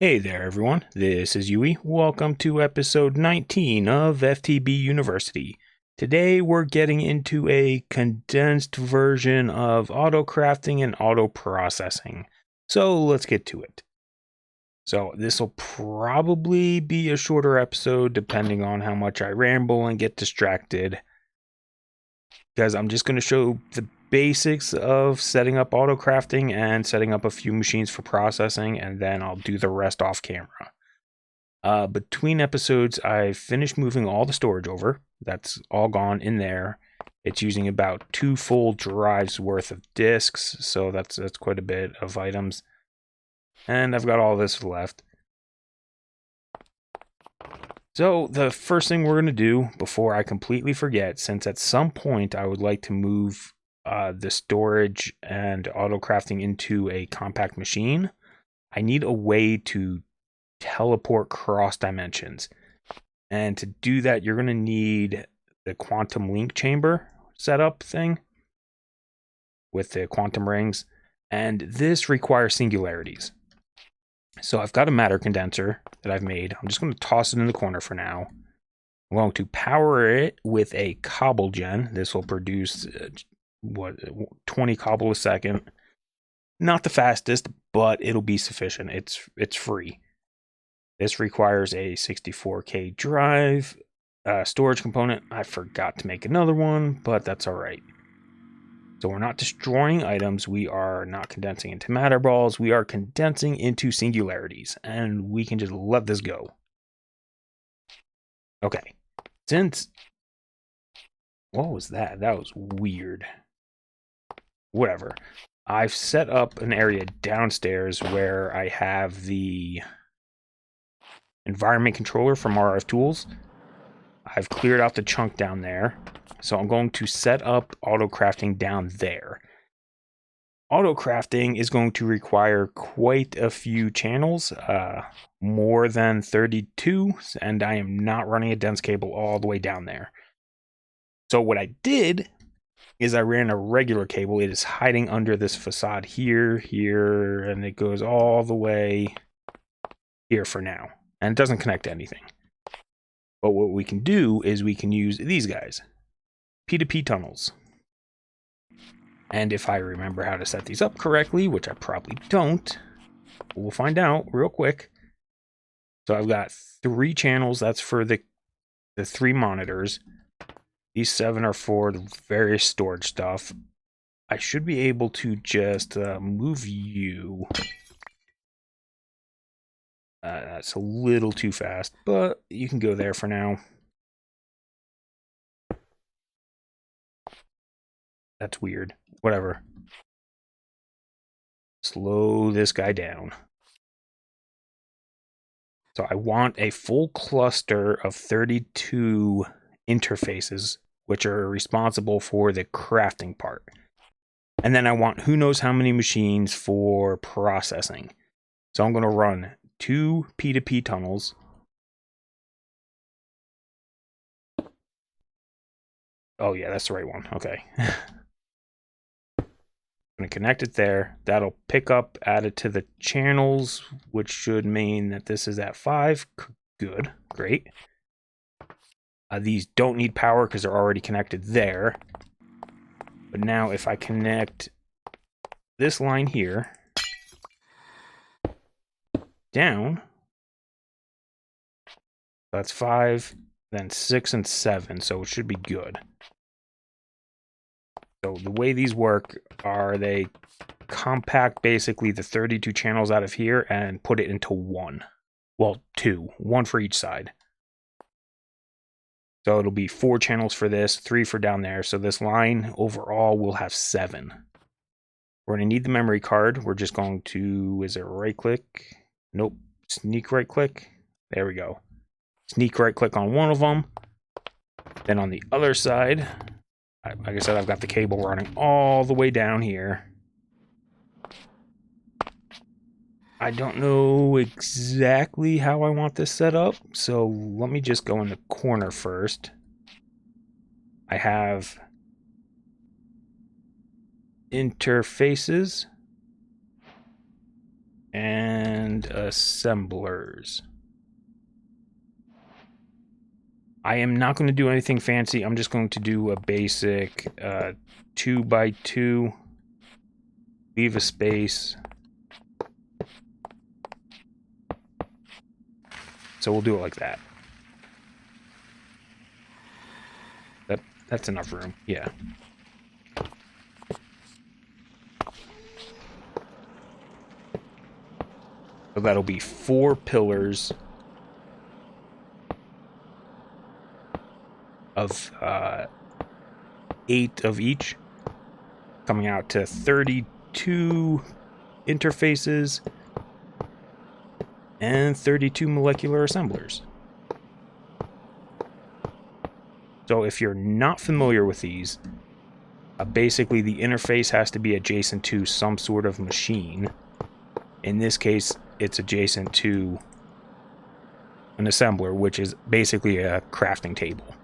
Hey there, everyone. This is Yui. Welcome to episode 19 of FTB University. Today, we're getting into a condensed version of autocrafting and auto processing. So let's get to it. So this will probably be a shorter episode depending on how much I ramble and get distracted, because I'm just going to show the basics of setting up autocrafting and setting up a few machines for processing, and then I'll do the rest off camera. Between episodes, I finished moving all the storage over. That's all gone in there. It's using about 2 full drives worth of disks, so that's quite a bit of items. And I've got all this left. So the first thing we're going to do before I completely forget, since at some point I would like to move the storage and autocrafting into a compact machine, I need a way to teleport cross dimensions. And to do that, you're going to need the quantum link chamber setup thing with the quantum rings. And this requires singularities. So I've got a matter condenser that I've made. I'm just going to toss it in the corner for now. I'm going to power it with a cobble gen. This will produce 20 cobble a second. Not the fastest, but it'll be sufficient. It's free. This requires a 64K drive storage component. I forgot to make another one, but that's all right. So we're not destroying items. We are not condensing into matter balls. We are condensing into singularities, and we can just let this go. Okay. What was that? That was weird. Whatever. I've set up an area downstairs where I have the environment controller from RF Tools. I've cleared out the chunk down there. So I'm going to set up autocrafting down there. Autocrafting is going to require quite a few channels, more than 32, and I am not running a dense cable all the way down there. So what I did is I ran a regular cable. It is hiding under this facade here, and it goes all the way here for now. And it doesn't connect to anything. But what we can do is we can use these guys. P2p Tunnels. And if I remember how to set these up correctly, which I probably don't, we'll find out real quick. So I've got 3 channels. That's for the 3 monitors. These 7 are for the various storage stuff. I should be able to just move you. That's a little too fast, but you can go there for now. That's weird. Whatever. Slow this guy down. So I want a full cluster of 32 interfaces, which are responsible for the crafting part. And then I want who knows how many machines for processing. So I'm going to run 2 P2P tunnels. Oh yeah, that's the right one. Okay. I'm going to connect it there. That'll pick up, add it to the channels, which should mean that this is at 5. Good, great. These don't need power because they're already connected there. But now if I connect this line here down, that's 5, then 6 and 7, so it should be good. So the way these work are they compact basically the 32 channels out of here and put it into 1. Well, 2. 1 for each side. So it'll be 4 channels for this, 3 for down there. So this line overall will have 7. We're going to need the memory card. We're just going to, is it right click? Nope. Sneak right click. There we go. Sneak right click on one of them. Then on the other side, like I said, I've got the cable running all the way down here. I don't know exactly how I want this set up, so let me just go in the corner first. I have interfaces. and assemblers. I am not going to do anything fancy. I'm just going to do a basic 2x2, leave a space. So we'll do it like that. That's enough room, yeah. So that'll be 4 pillars of 8 of each, coming out to 32 interfaces and 32 molecular assemblers. So if you're not familiar with these, basically the interface has to be adjacent to some sort of machine. In this case, it's adjacent to an assembler, which is basically a crafting table.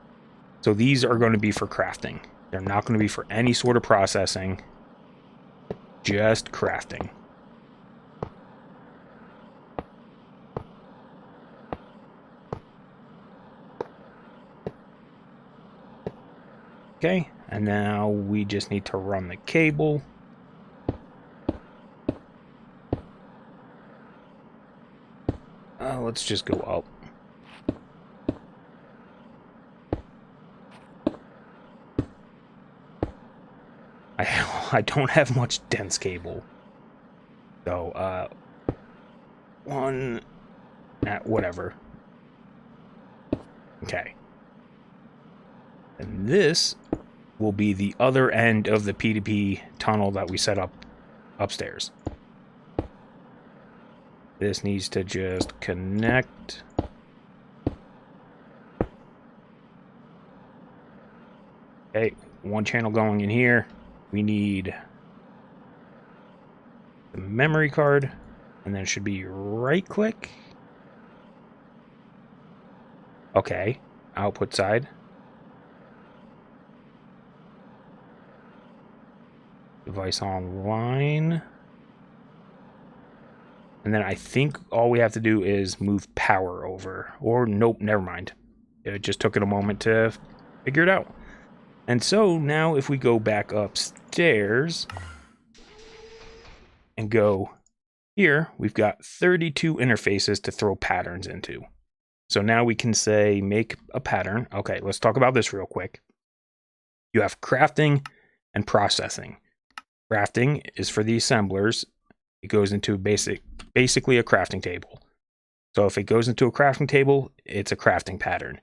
So these are going to be for crafting. They're not going to be for any sort of processing, just crafting. Okay, and now we just need to run the cable. Let's just go up. I don't have much dense cable. So, whatever. Okay. And this will be the other end of the P2p tunnel that we set up upstairs. This needs to just connect. Okay, one channel going in here. We need the memory card, and then it should be right click. Okay, output side. Device online. And then I think all we have to do is move power over. Or nope, never mind. It just took it a moment to figure it out. And so now if we go back upstairs and go here, we've got 32 interfaces to throw patterns into. So now we can say make a pattern. Okay, let's talk about this real quick. You have crafting and processing. Crafting is for the assemblers. It goes into basically a crafting table. So if it goes into a crafting table, it's a crafting pattern.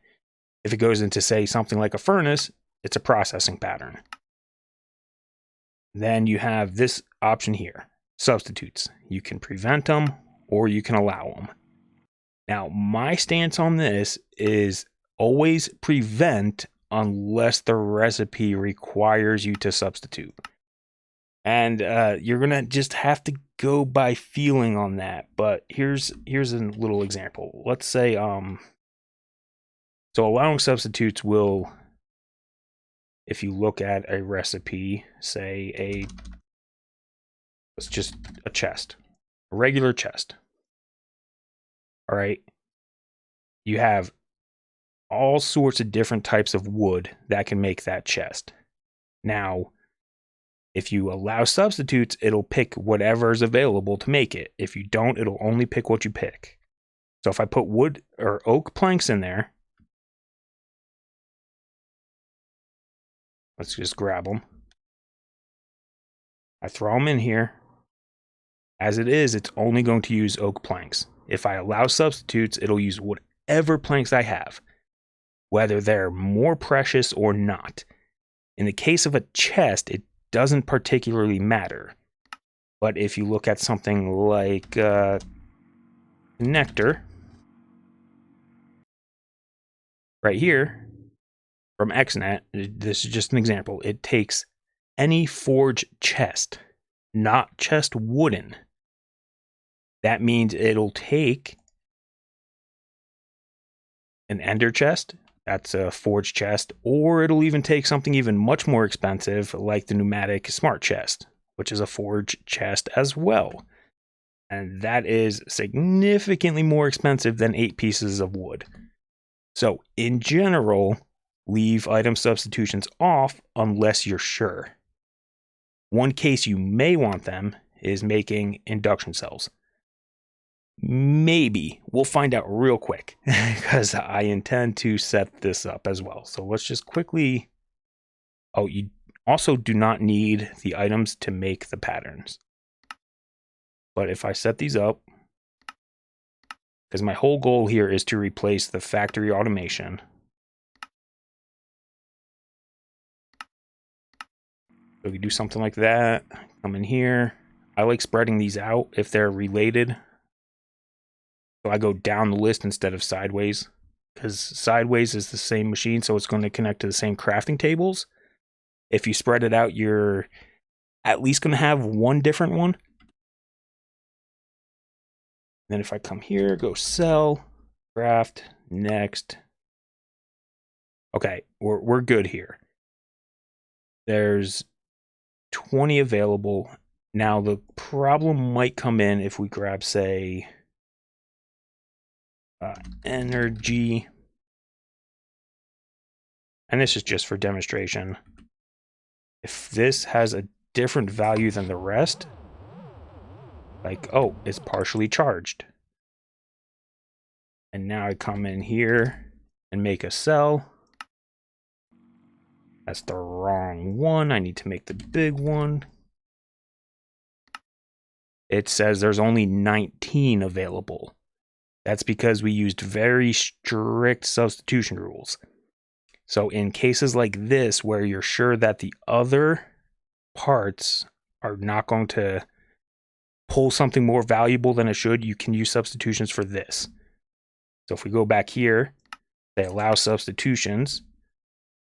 If it goes into, say, something like a furnace, it's a processing pattern. Then you have this option here, substitutes. You can prevent them or you can allow them. Now, my stance on this is always prevent unless the recipe requires you to substitute. And you're going to just have to go by feeling on that. But here's a little example. Let's say, so allowing substitutes will, if you look at a recipe, say it's just a chest, a regular chest. All right. You have all sorts of different types of wood that can make that chest. Now, if you allow substitutes, it'll pick whatever is available to make it. If you don't, it'll only pick what you pick. So if I put wood or oak planks in there, let's just grab them. I throw them in here. As it is, it's only going to use oak planks. If I allow substitutes, it'll use whatever planks I have, whether they're more precious or not. In the case of a chest, it doesn't particularly matter. But if you look at something like connector, right here, from XNet, this is just an example, it takes any forged chest, not chest wooden. That means it'll take an ender chest, that's a forged chest, or it'll even take something even much more expensive like the pneumatic smart chest, which is a forged chest as well. And that is significantly more expensive than 8 pieces of wood. So in general, leave item substitutions off unless you're sure. One case you may want them is making induction cells. Maybe. We'll find out real quick because I intend to set this up as well. So let's just quickly... Oh, you also do not need the items to make the patterns. But if I set these up, because my whole goal here is to replace the factory automation. So we do something like that, come in here. I like spreading these out if they're related. So I go down the list instead of sideways, because sideways is the same machine, so it's going to connect to the same crafting tables. If you spread it out, you're at least going to have one different one. Then if I come here, go sell, craft, next. Okay, we're good here. There's 20 available. Now the problem might come in if we grab, say, energy. And this is just for demonstration. If this has a different value than the rest, like, oh, it's partially charged. And now I come in here and make a cell. That's the wrong one. I need to make the big one. It says there's only 19 available. That's because we used very strict substitution rules. So in cases like this, where you're sure that the other parts are not going to pull something more valuable than it should, you can use substitutions for this. So if we go back here, they allow substitutions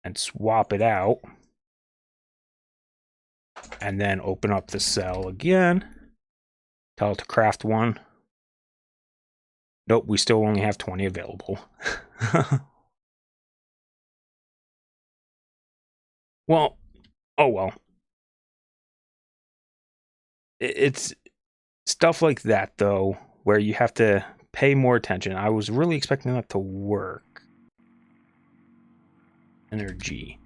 and swap it out, and then open up the cell again, tell it to craft one. Nope, we still only have 20 available. Well, oh well. It's stuff like that, though, where you have to pay more attention. I was really expecting that to work. Energy.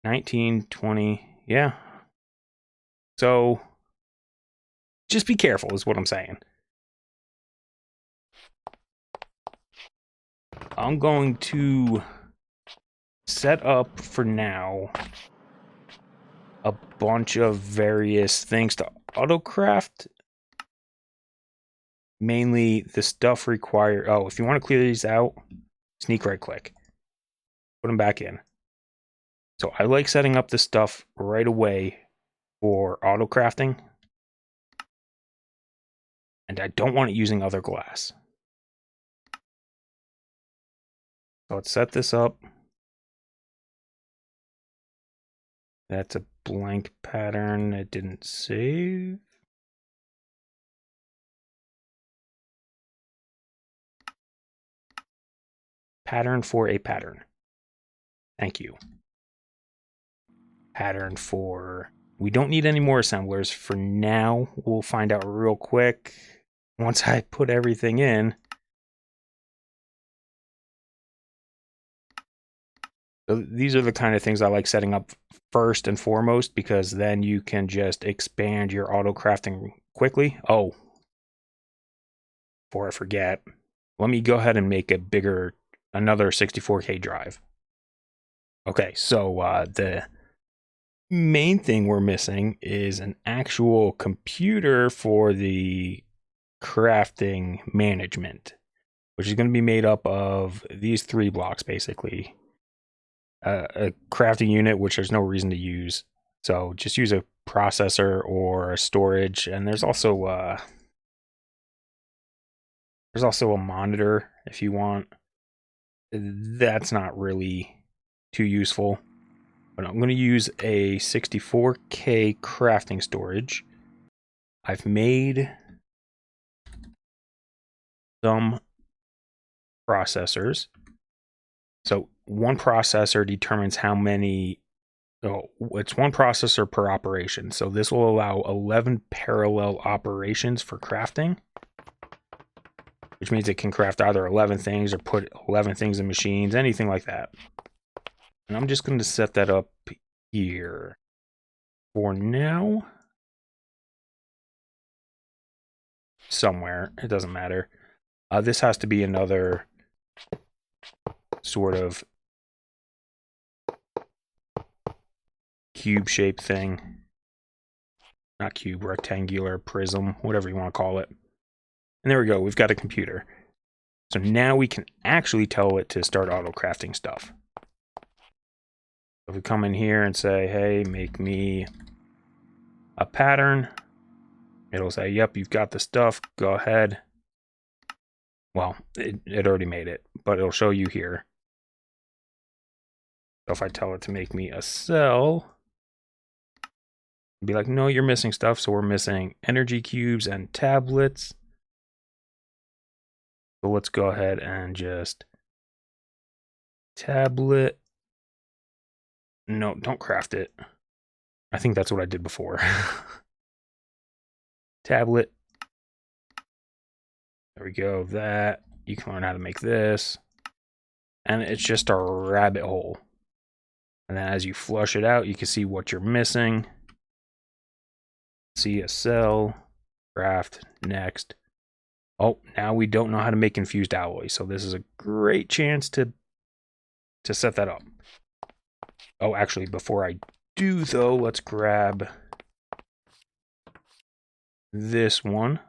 19, 20, yeah. So, just be careful is what I'm saying. I'm going to set up for now a bunch of various things to autocraft. Mainly the stuff required. Oh, if you want to clear these out, sneak right click. Put them back in. So I like setting up the stuff right away for autocrafting. And I don't want it using other glass. So let's set this up. That's a blank pattern. It didn't save. Pattern for a pattern. Thank you. Pattern for... We don't need any more assemblers for now. We'll find out real quick once I put everything in. So these are the kind of things I like setting up first and foremost, because then you can just expand your auto crafting quickly. Oh, before I forget, let me go ahead and make a bigger, another 64K drive. Okay, so the main thing we're missing is an actual computer for the crafting management, which is going to be made up of these 3 blocks basically. A crafting unit, which there's no reason to use, so just use a processor or a storage. And there's also a monitor if you want. That's not really too useful, but I'm going to use a 64K crafting storage. I've made some processors. So one processor determines how many So it's one processor per operation. So this will allow 11 parallel operations for crafting, which means it can craft either 11 things or put 11 things in machines, anything like that. And I'm just going to set that up here for now. Somewhere, it doesn't matter. This has to be another sort of cube-shaped thing. Not cube, rectangular, prism, whatever you want to call it. And there we go, we've got a computer. So now we can actually tell it to start auto-crafting stuff. If we come in here and say, hey, make me a pattern, it'll say, yep, you've got the stuff, go ahead. Well, it already made it, but it'll show you here. So if I tell it to make me a cell, it'll be like, no, you're missing stuff. So we're missing energy cubes and tablets. So let's go ahead and just tablet. No, don't craft it. I think that's what I did before. Tablet. There we go, that. You can learn how to make this. And it's just a rabbit hole. And then as you flush it out, you can see what you're missing. See a cell, craft, next. Oh, now we don't know how to make infused alloy. So this is a great chance to set that up. Oh, actually, before I do though, let's grab this one.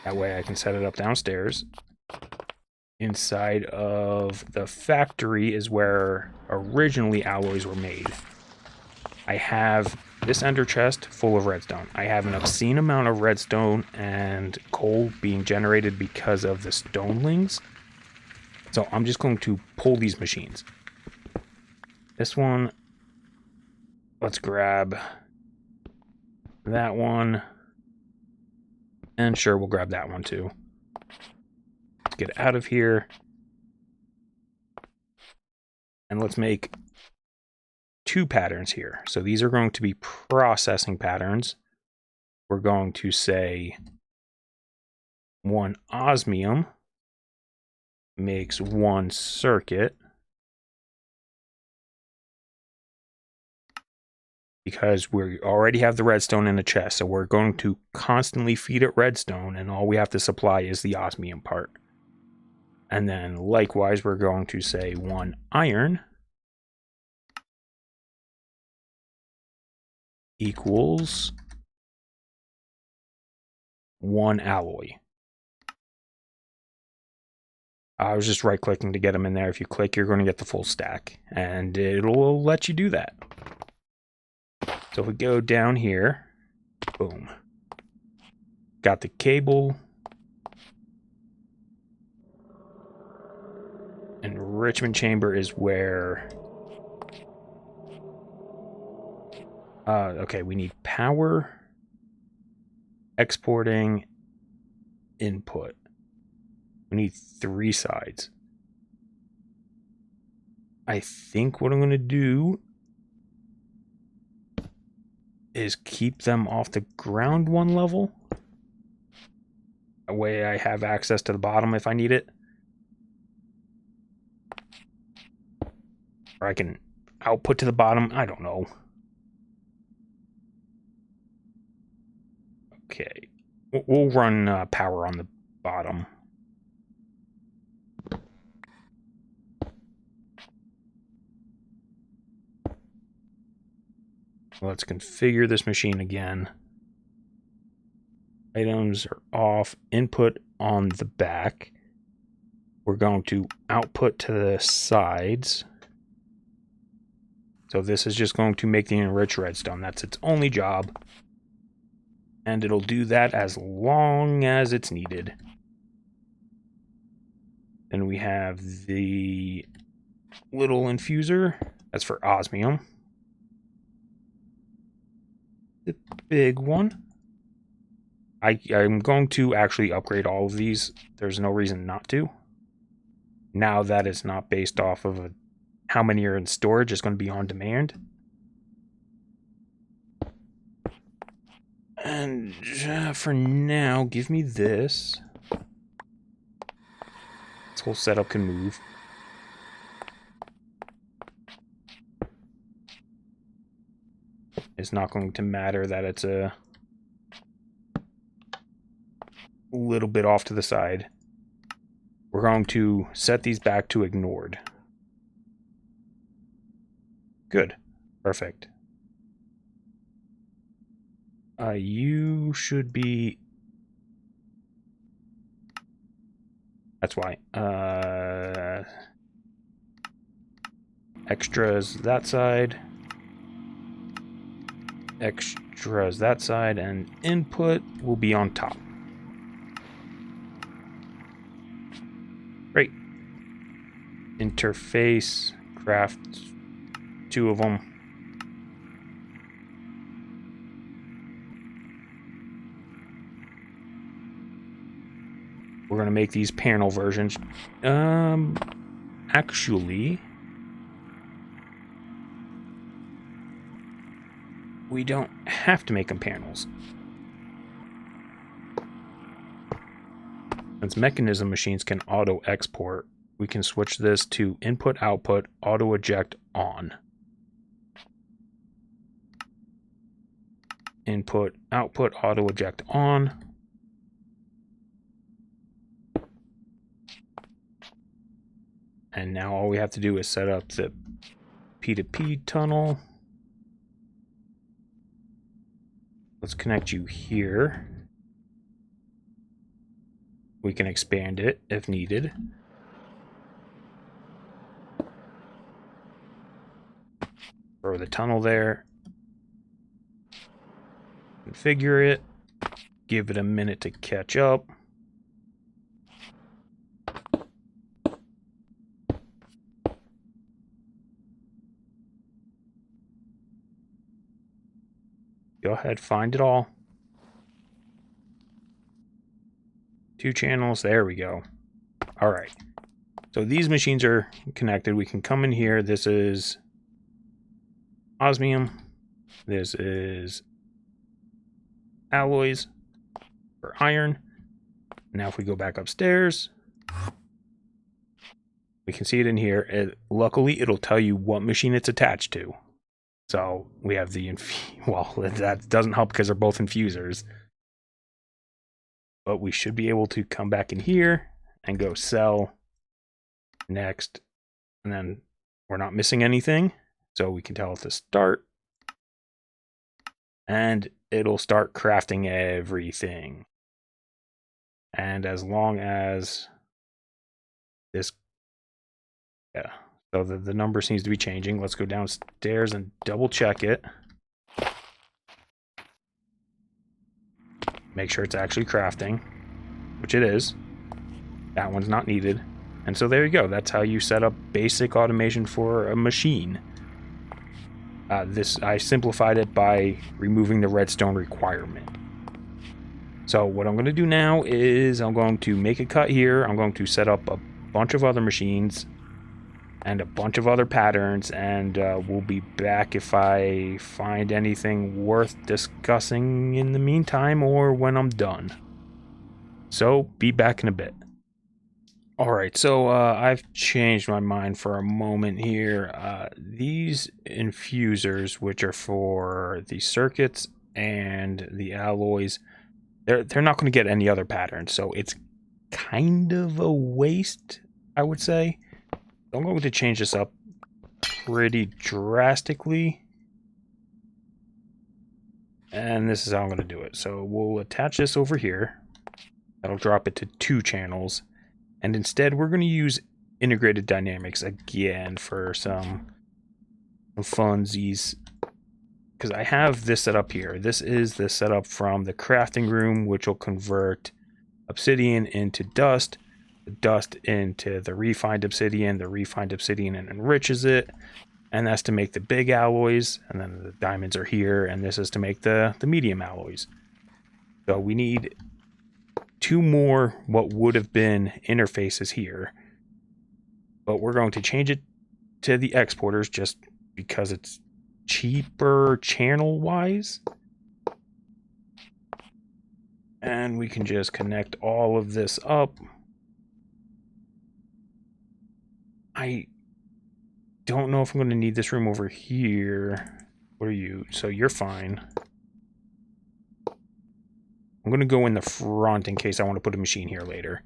That way I can set it up downstairs. Inside of the factory is where originally alloys were made. I have this ender chest full of redstone. I have an obscene amount of redstone and coal being generated because of the stonelings. So I'm just going to pull these machines. This one, let's grab that one. And sure, we'll grab that one too. Let's get out of here. And let's make 2 patterns here. So these are going to be processing patterns. We're going to say 1 osmium makes 1 circuit. Because we already have the redstone in the chest, so we're going to constantly feed it redstone, and all we have to supply is the osmium part. And then likewise, we're going to say 1 iron equals 1 alloy. I was just right-clicking to get them in there. If you click, you're going to get the full stack, and it'll let you do that. So if we go down here, boom. Got the cable. Enrichment chamber is where... okay, we need power, exporting, input. We need 3 sides. I think what I'm going to do is keep them off the ground 1 level. That way I have access to the bottom if I need it. Or I can output to the bottom. I don't know. Okay. We'll run power on the bottom. Let's configure this machine again. Items are off. Input on the back. We're going to output to the sides. So this is just going to make the enriched redstone. That's its only job. And it'll do that as long as it's needed. Then we have the little infuser. That's for osmium. The big one. I'm going to actually upgrade all of these. There's no reason not to. Now that it's not based off of a how many are in storage is going to be on demand. And for now, give me this. This whole setup can move. It's not going to matter that it's a little bit off to the side. We're going to set these back to ignored. Good. Perfect. You should be... That's why. Extras that side. Extras that side. And input will be on top. Great. Interface. Craft 2 of them. We're going to make these panel versions. Actually, we don't have to make them panels. Since mechanism machines can auto export, we can switch this to input output auto eject on. Input output auto eject on. And now all we have to do is set up the P2p tunnel. Let's connect you here. We can expand it if needed. Throw the tunnel there. Configure it. Give it a minute to catch up. Go ahead, find it all. 2 channels, there we go. All right. So these machines are connected. We can come in here. This is osmium. This is alloys for iron. Now if we go back upstairs, we can see it in here. Luckily, it'll tell you what machine it's attached to. So we have the, well, that doesn't help because they're both infusers. But we should be able to come back in here and go sell next. And then we're not missing anything. So we can tell it to start. And it'll start crafting everything. And as long as this, yeah. So the number seems to be changing. Let's go downstairs and double check it. Make sure it's actually crafting, which it is. That one's not needed. And so there you go. That's how you set up basic automation for a machine. I simplified it by removing the redstone requirement. So what I'm going to do now is I'm going to make a cut here. I'm going to set up a bunch of other machines and a bunch of other patterns, and we'll be back if I find anything worth discussing in the meantime or when I'm done. So be back in a bit. Alright, so I've changed my mind for a moment here. These infusers, which are for the circuits and the alloys, they're not going to get any other patterns, so it's kind of a waste, I would say. I'm going to change this up pretty drastically. And this is how I'm going to do it. So we'll attach this over here. That'll drop it to 2 channels. And instead, we're going to use integrated dynamics again for some funsies. Because I have this set up here. This is the setup from the crafting room, which will convert obsidian into dust. The dust into the refined obsidian and enriches it, and that's to make the big alloys, and then the diamonds are here, and this is to make the medium alloys. So we need 2 more what would have been interfaces here, but we're going to change it to the exporters just because it's cheaper channel wise. And we can just connect all of this up. I don't know if I'm going to need this room over here. What are you? So you're fine. I'm going to go in the front in case I want to put a machine here later.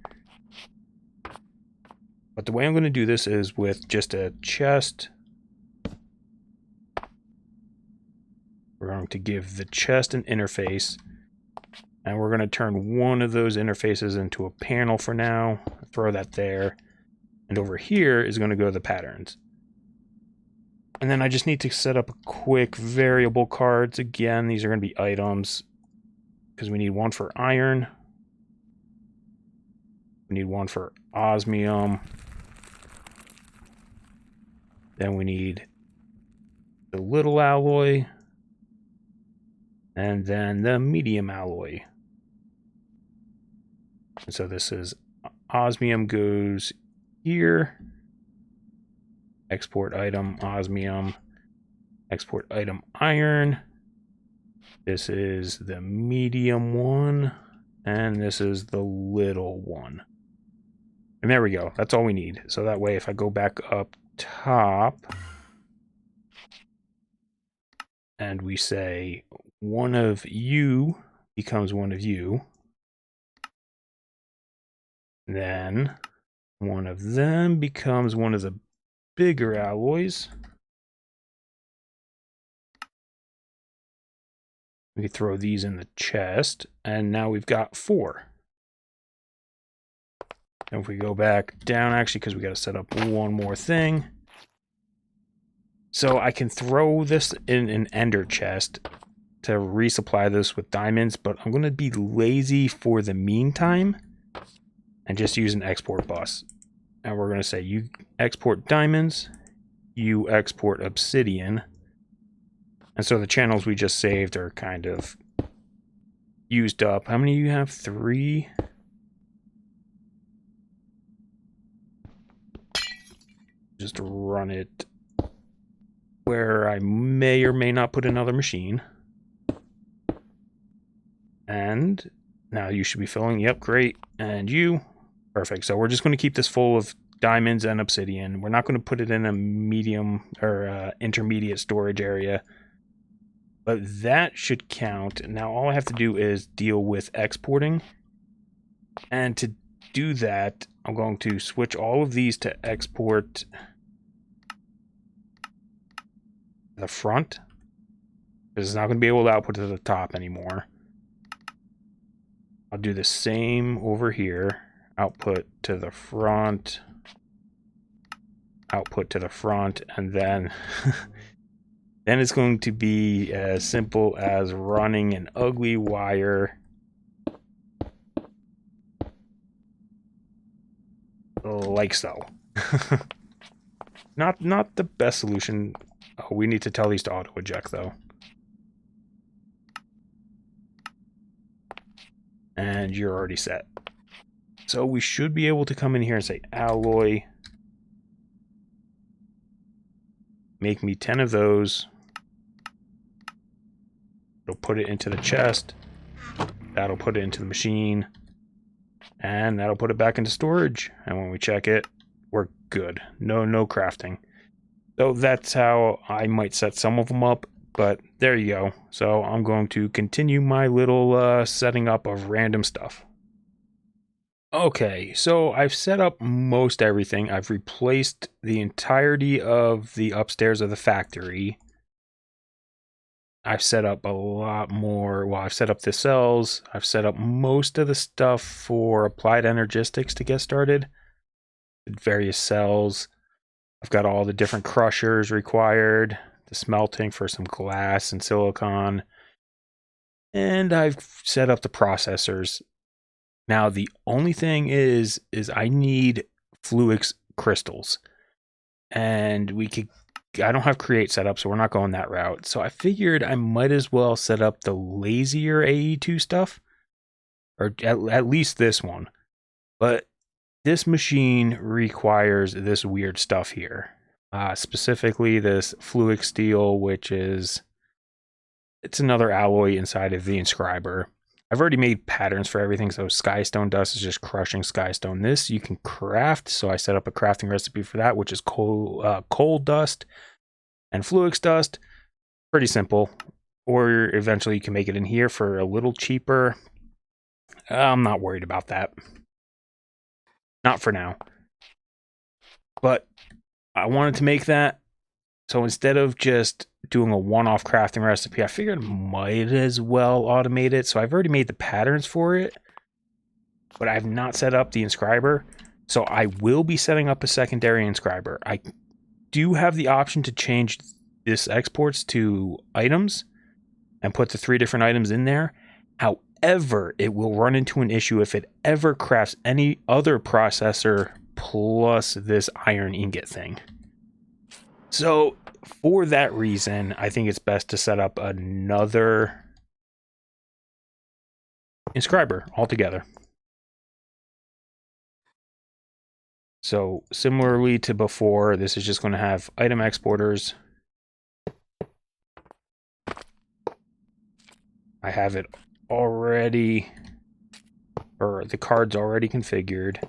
But the way I'm going to do this is with just a chest. We're going to give the chest an interface. And we're going to turn one of those interfaces into a panel for now. Throw that there. And over here is going to go to the patterns. And then I just need to set up a quick variable cards. Again, these are going to be items. Because we need one for iron. We need one for osmium. Then we need the little alloy. And then the medium alloy. And so this is osmium goes here. Export item osmium. Export item iron. This is the medium one. And this is the little one. And there we go. That's all we need. So that way if I go back up top and we say one of you becomes one of you, then one of them becomes one of the bigger alloys. We can throw these in the chest, and now we've got 4. And if we go back down, actually, because we got to set up one more thing. So I can throw this in an ender chest to resupply this with diamonds, but I'm going to be lazy for the meantime and just use an export bus. And we're going to say you export diamonds, you export obsidian. And so the channels we just saved are kind of used up. How many do you have? 3? Just run it where I may or may not put another machine. And now you should be filling. Yep, great. And you. Perfect. So we're just going to keep this full of diamonds and obsidian. We're not going to put it in a medium or intermediate storage area. But that should count. Now all I have to do is deal with exporting. And to do that, I'm going to switch all of these to export to the front. Because it's not going to be able to output to the top anymore. I'll do the same over here. Output to the front. Output to the front. And then... then it's going to be as simple as running an ugly wire like so. Not the best solution. Oh, we need to tell these to auto eject though. And you're already set. So we should be able to come in here and say alloy. Make me 10 of those. It'll put it into the chest. That'll put it into the machine. And that'll put it back into storage. And when we check it, we're good. No crafting. So that's how I might set some of them up. But there you go. So I'm going to continue my little setting up of random stuff. Okay, so I've set up most everything. I've replaced the entirety of the upstairs of the factory. I've set up a lot more. Well, I've set up the cells. I've set up most of the stuff for applied energistics to get started. Various cells. I've got all the different crushers required. The smelting for some glass and silicon. And I've set up the processors. Now, the only thing is I need Fluix crystals. And I don't have create set up, so we're not going that route. So I figured I might as well set up the lazier AE2 stuff. Or at least this one. But this machine requires this weird stuff here. specifically this fluid steel, which is, it's another alloy inside of the inscriber. I've already made patterns for everything, so Skystone Dust is just crushing Skystone. This you can craft, so I set up a crafting recipe for that, which is coal dust and fluix dust. Pretty simple. Or eventually you can make it in here for a little cheaper. I'm not worried about that. Not for now. But I wanted to make that, so instead of just doing a one-off crafting recipe, I figured I might as well automate it. So I've already made the patterns for it, but I have not set up the inscriber. So I will be setting up a secondary inscriber. I do have the option to change this exports to items and put the 3 different items in there. However, it will run into an issue if it ever crafts any other processor plus this iron ingot thing. So for that reason, I think it's best to set up another inscriber altogether. So similarly to before, this is just going to have item exporters. I have it already, or the card's already configured.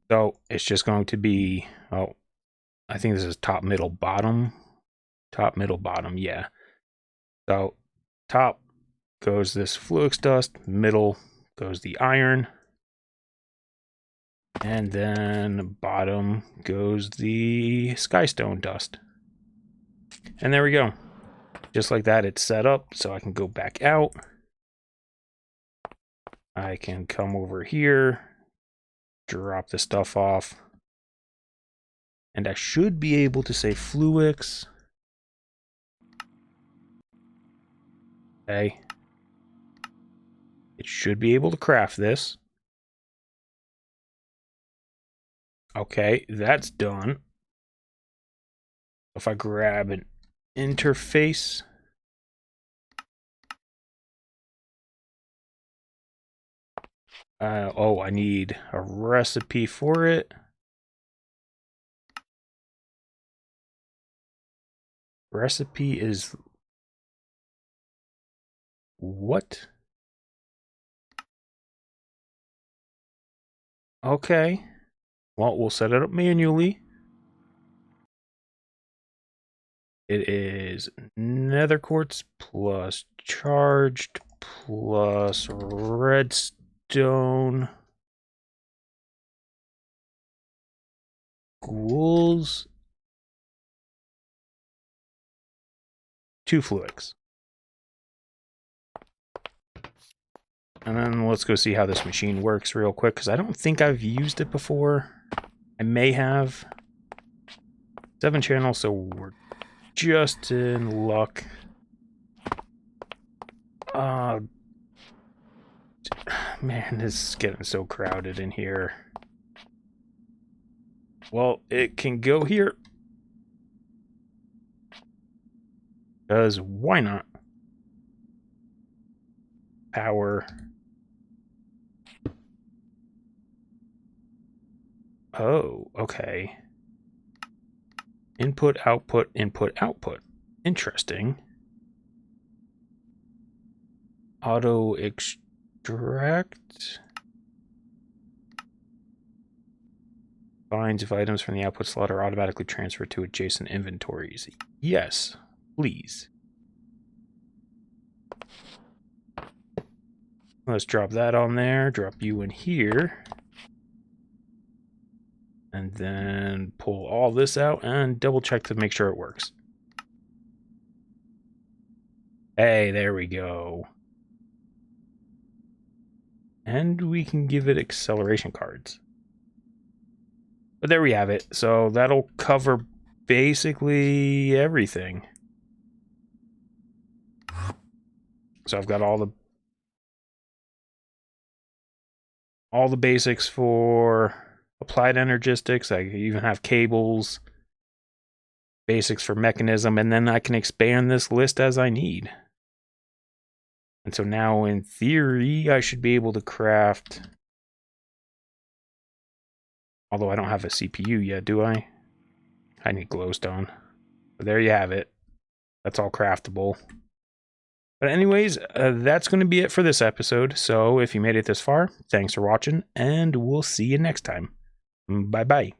So it's just going to be, oh, I think this is top, middle, bottom. Top, middle, bottom, yeah. So top goes this fluix dust, middle goes the iron, and then bottom goes the Skystone Dust. And there we go. Just like that, it's set up, so I can go back out. I can come over here, drop the stuff off, and I should be able to say fluix. Okay. It should be able to craft this. Okay, that's done. If I grab an interface, oh, I need a recipe for it. Recipe is what? Okay. Well, we'll set it up manually. It is nether quartz plus charged plus redstone. Ghouls. 2 fluix. And then let's go see how this machine works real quick, because I don't think I've used it before. I may have. 7 channels, so we're just in luck. Man, this is getting so crowded in here. Well, it can go here. Because why not? Power. Oh, okay. Input, output, input, output. Interesting. Auto extract. Finds if items from the output slot are automatically transferred to adjacent inventories. Yes, please. Let's drop that on there. Drop you in here. And then pull all this out and double check to make sure it works. Hey, there we go. And we can give it acceleration cards. But there we have it. So that'll cover basically everything. So I've got all the basics for applied energistics. I even have cables, basics for mechanism, and then I can expand this list as I need. And so now in theory, I should be able to craft Although I don't have a CPU yet, do I? I need glowstone. But there you have it. That's all craftable. But anyways, that's going to be it for this episode. So if you made it this far, thanks for watching, and we'll see you next time. Bye-bye.